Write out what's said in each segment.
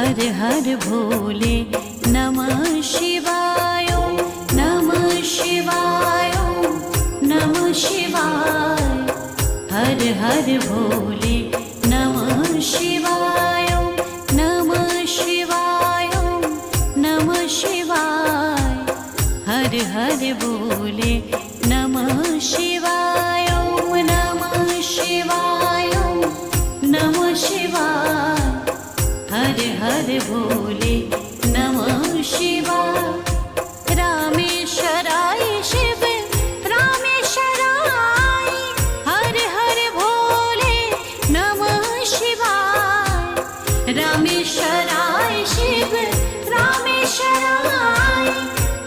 हर हर भोले नमः शिवाय नमः शिवाय नमः शिवाय हर हर भोले नमः शिवाय नमः शिवाय नमः शिवाय हर हर भोले नमः शिवाय नमः शिवाय नमः शिवाय हर हर भोले नमः शिवाय रामेश्वराय शिव रामेश्वराय हर हर भोले नमः शिवाय रामेश्वराय शिव रामेश्वराय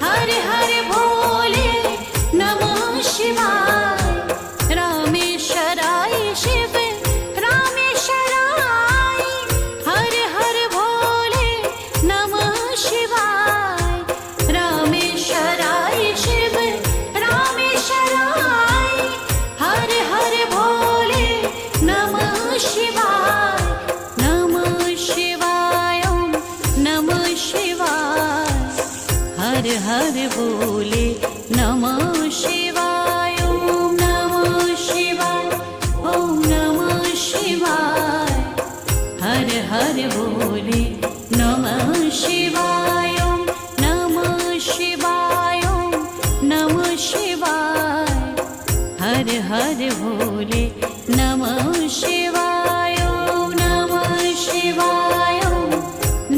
हर हर भोले नमः शिवाय रामेश्वराय शिव रामेश्वराय हर हर भोले नमः शिवाय रामेश्वराय शिव रामेश्वराय हर हर भोले नमः शिवाय नमः शिवाय नमः शिवाय हर हर भोले नमः शिवाय नमः शिवाय ओम नमः शिवाय हर हर भोले नमः शिवाय नमः शिवाय नमः शिवाय हर हर भोले नमः शिवाय नमः शिवाय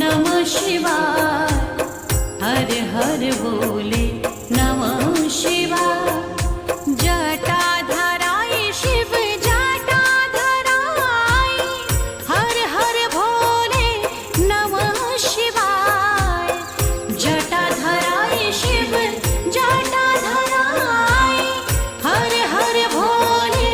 नमः शिवाय हर हर भोले नमः शिवाय जटाधराय शिव जटाधराय हर हर भोले नमः शिवाय जटाधराय शिव जटाधराय हर हर भोले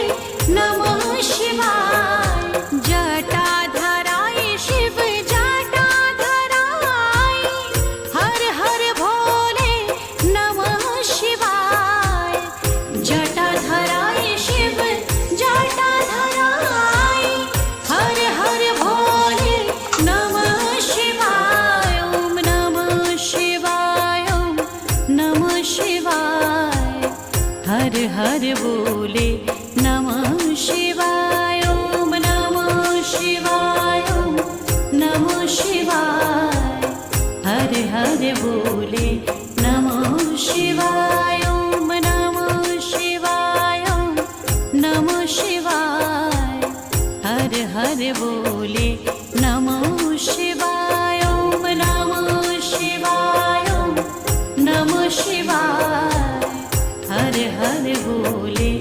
नमः शिवाय जटाधराय शिव जटाधराय हर हर भोले नमः शिवाय जटाधराय शिव जटाधराय हर हर भोले नमः शिवाय ओम नमः शिवाय ओम नमः शिवाय हर हर भोले नमः शिवाय ओम नमः शिवाय ओम नमः शिवाय हर हर भोले नमः शिवाय ओम नमः शिवाय ओम नमः शिवाय हर हर भोले नमः शिवाय ओम नमः शिवाय ओम नमः शिवाय हर हर भोले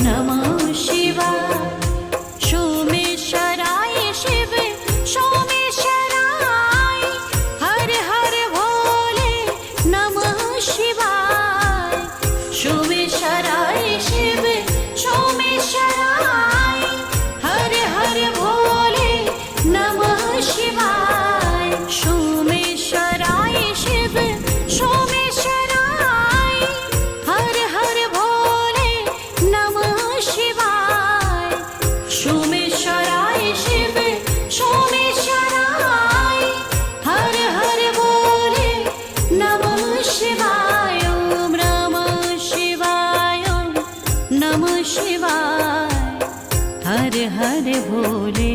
नमः शिवाय सोमेश्वराय शिव सोमेश्वराय हर हर भोले नमः शिवाय सोमेश्वराय शिव सोमेश्वराय हर हर भोले नमः शिवाय सोमेश्वराय शिव सोमेश्वराय हर हर भोले नमः शिवाय सोमेश्वराय शिव सोमेश्वराय हर हर भोले नमः शिवाय ओम नमः शिवाय ओम नमः शिवाय हर हर भोले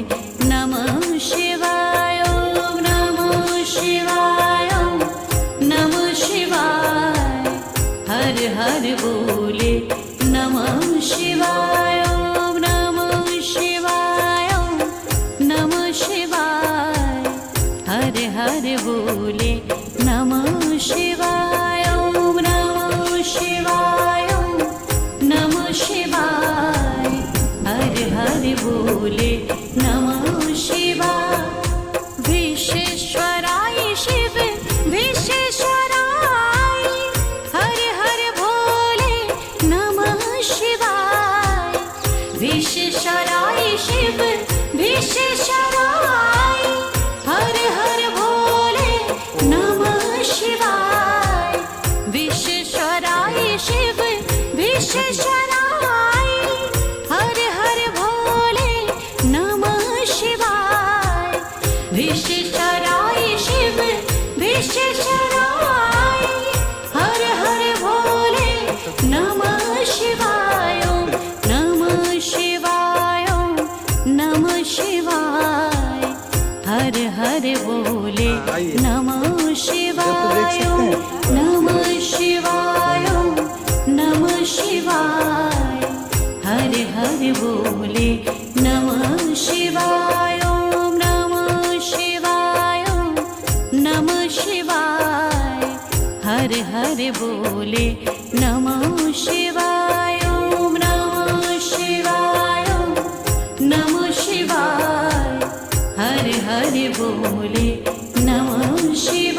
नमः शिवाय ओम नमः शिवाय ओम नमः शिवाय हर हर भोले नमः शिवाय ओम नमः शिवाय ओम नमः शिवाय हर हर भोले नमः शिवाय ओम नमः शिवाय ओम नमः शिवाय हर हर भोले नमः शिवाय शिवाय हर हर बोले नमः शिवाय नमः शिवाय नमः शिवाय हर हर बोले नमः शिवाय नमः शिवाय नमः शिवाय हर हर बोले नमः शिवाय नमः शिवाय नमः शिवाय हर हर बोले नमः शिवाय।